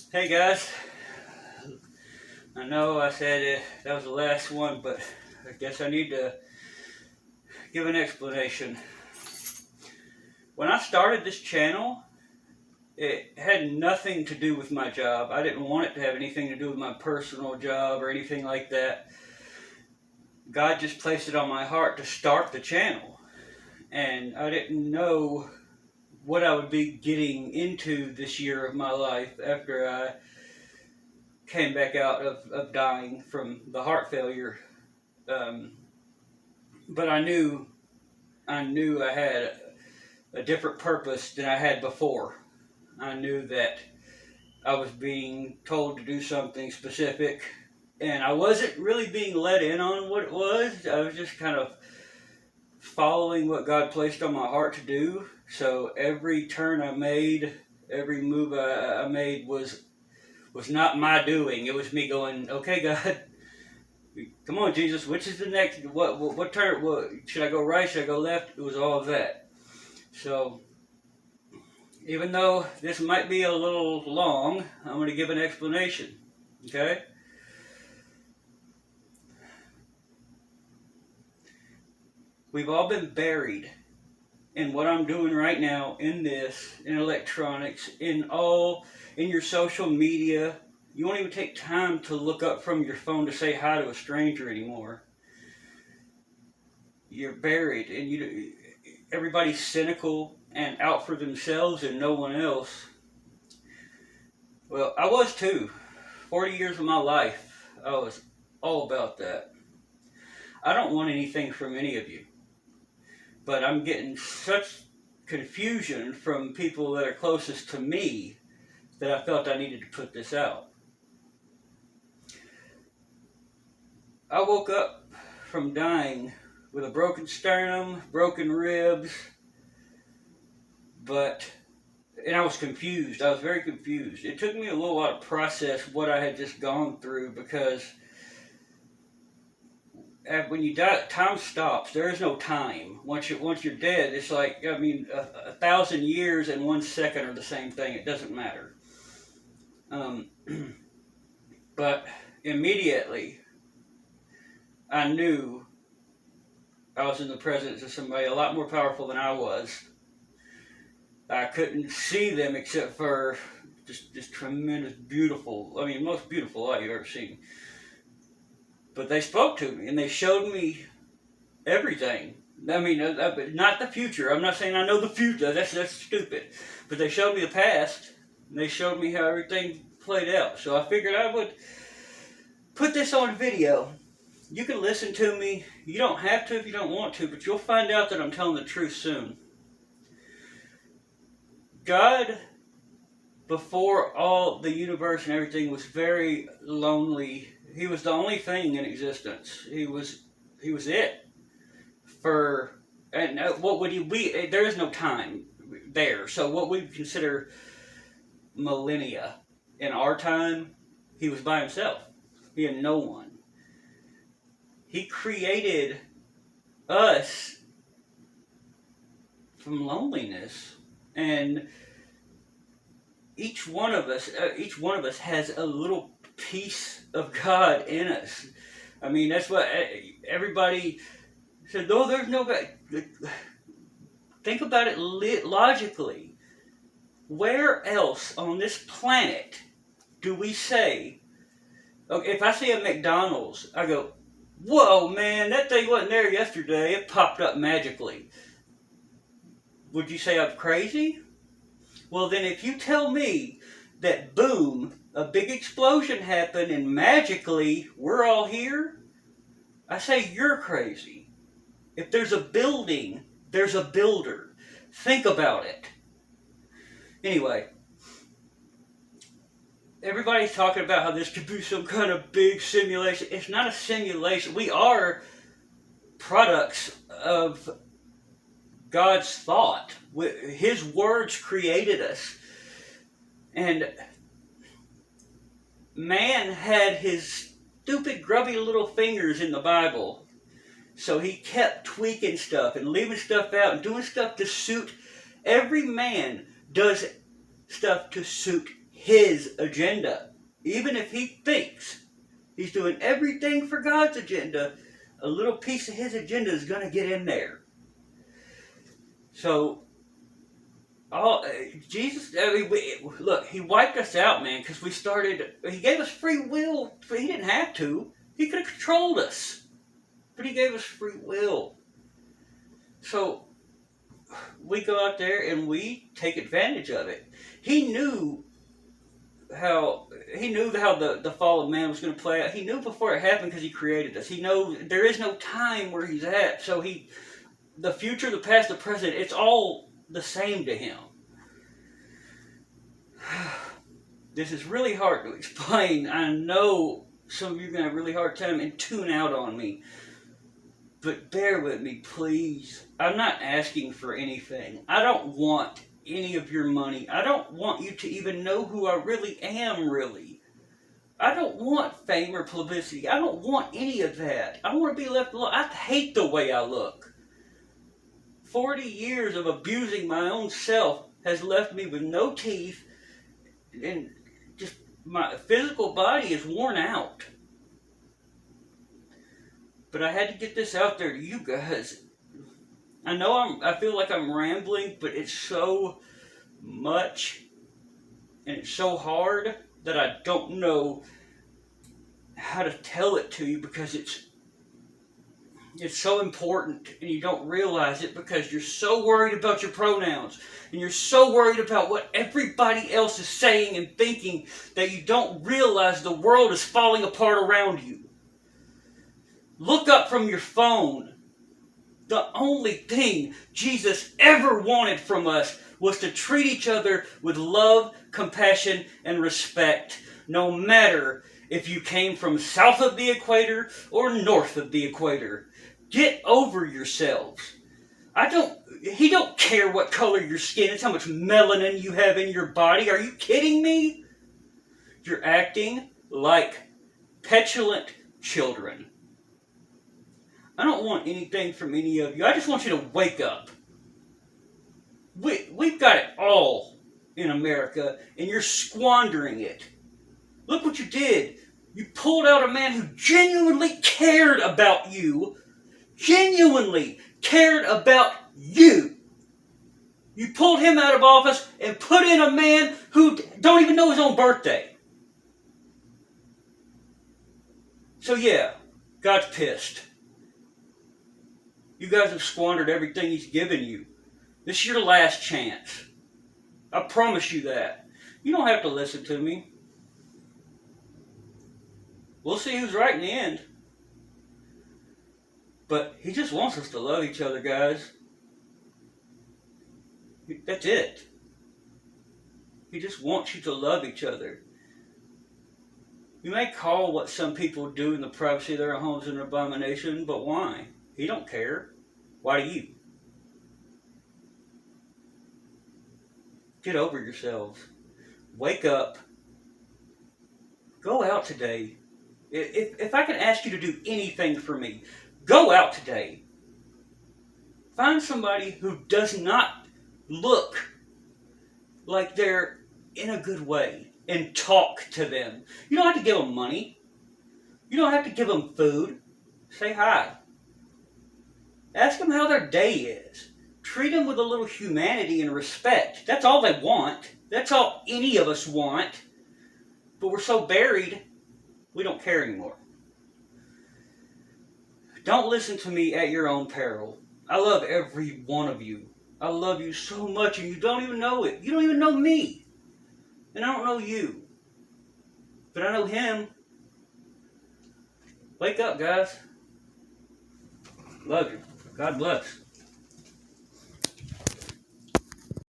Hey guys, I know I said that was the last one, but I guess I need to give an explanation. When I started this channel, it had nothing to do with my job. I didn't want it to have anything to do with my personal job or anything like that. God just placed it on my heart to start the channel, and I didn't know what I would be getting into this year of my life after I came back out of dying from the heart failure. Um, but I knew I had a different purpose than I had before. I knew that I was being told to do something specific, and I wasn't really being let in on what it was. I was just kind of following what God placed on my heart to do. So every turn I made, every move I made was not my doing. It was me going, okay, God, come on, Jesus, which is the next? What turn? What should I go right? Should I go left? It was all of that. So even though this might be a little long, I'm going to give an explanation. Okay? We've all been buried in what I'm doing right now, in this, in electronics, in your social media. You won't even take time to look up from your phone to say hi to a stranger anymore. You're buried, and everybody's cynical and out for themselves and no one else. Well, I was too. 40 years of my life, I was all about that. I don't want anything from any of you, but I'm getting such confusion from people that are closest to me that I felt I needed to put this out. I woke up from dying with a broken sternum, broken ribs, and I was confused. I was very confused. It took me a little while to process what I had just gone through, because when you die, time stops. There is no time. Once you're dead, it's like, I mean, 1,000 years and 1 second are the same thing. It doesn't matter. But immediately, I knew I was in the presence of somebody a lot more powerful than I was. I couldn't see them except for just tremendous, beautiful, I mean, most beautiful light you've ever seen. But they spoke to me, and they showed me everything. I mean, not the future. I'm not saying I know the future. That's stupid. But they showed me the past, and they showed me how everything played out. So I figured I would put this on video. You can listen to me. You don't have to if you don't want to, but you'll find out that I'm telling the truth soon. God, before all the universe and everything, was very lonely. He was the only thing in existence. He was it. And what would he be? There is no time there. So what we consider millennia in our time, he was by himself. He had no one. He created us from loneliness, and each one of us has a little piece of God in us. I mean, that's what everybody said. No, there's no God. Think about it logically. Where else on this planet do we say, okay, if I see a McDonald's, I go, whoa, man, that thing wasn't there yesterday. It popped up magically. Would you say I'm crazy? Well, then if you tell me that, boom, a big explosion happened and magically we're all here, I say you're crazy. If there's a building, there's a builder. Think about it. Anyway, everybody's talking about how this could be some kind of big simulation. It's not a simulation. We are products of God's thought. His words created us. And man had his stupid, grubby little fingers in the Bible. So he kept tweaking stuff and leaving stuff out and doing stuff to suit. Every man does stuff to suit his agenda. Even if he thinks he's doing everything for God's agenda, a little piece of his agenda is going to get in there. So, Jesus, look, he wiped us out, man, because he gave us free will. He didn't have to. He could have controlled us. But he gave us free will. So, we go out there and we take advantage of it. He knew how the fall of man was going to play out. He knew before it happened because he created us. He knows there is no time where he's at. So the future, the past, the present, it's all the same to him. This is really hard to explain. I know some of you are going to have a really hard time and tune out on me. But bear with me, please. I'm not asking for anything. I don't want any of your money. I don't want you to even know who I really am, really. I don't want fame or publicity. I don't want any of that. I want to be left alone. I hate the way I look. 40 years of abusing my own self has left me with no teeth, and just my physical body is worn out. But I had to get this out there to you guys. I feel like I'm rambling, but it's so much and it's so hard that I don't know how to tell it to you, because it's so important and you don't realize it because you're so worried about your pronouns and you're so worried about what everybody else is saying and thinking that you don't realize the world is falling apart around you. Look up from your phone. The only thing Jesus ever wanted from us was to treat each other with love, compassion, and respect, no matter if you came from south of the equator or north of the equator. Get over yourselves. He don't care what color your skin is, how much melanin you have in your body. Are you kidding me? You're acting like petulant children. I don't want anything from any of you. I just want you to wake up. We've got it all in America, and you're squandering it. Look what you did. You pulled out a man who genuinely cared about you. Genuinely cared about you. You pulled him out of office and put in a man who don't even know his own birthday. So yeah, God's pissed. You guys have squandered everything he's given you. This is your last chance. I promise you that. You don't have to listen to me. We'll see who's right in the end. But he just wants us to love each other, guys. That's it. He just wants you to love each other. You may call what some people do in the privacy of their homes an abomination, but why? He don't care. Why do you? Get over yourselves. Wake up. Go out today. If I can ask you to do anything for me, go out today. Find somebody who does not look like they're in a good way and talk to them. You don't have to give them money. You don't have to give them food. Say hi. Ask them how their day is. Treat them with a little humanity and respect. That's all they want. That's all any of us want. But we're so buried, we don't care anymore. Don't listen to me at your own peril. I love every one of you. I love you so much, and you don't even know it. You don't even know me. And I don't know you. But I know him. Wake up, guys. Love you. God bless.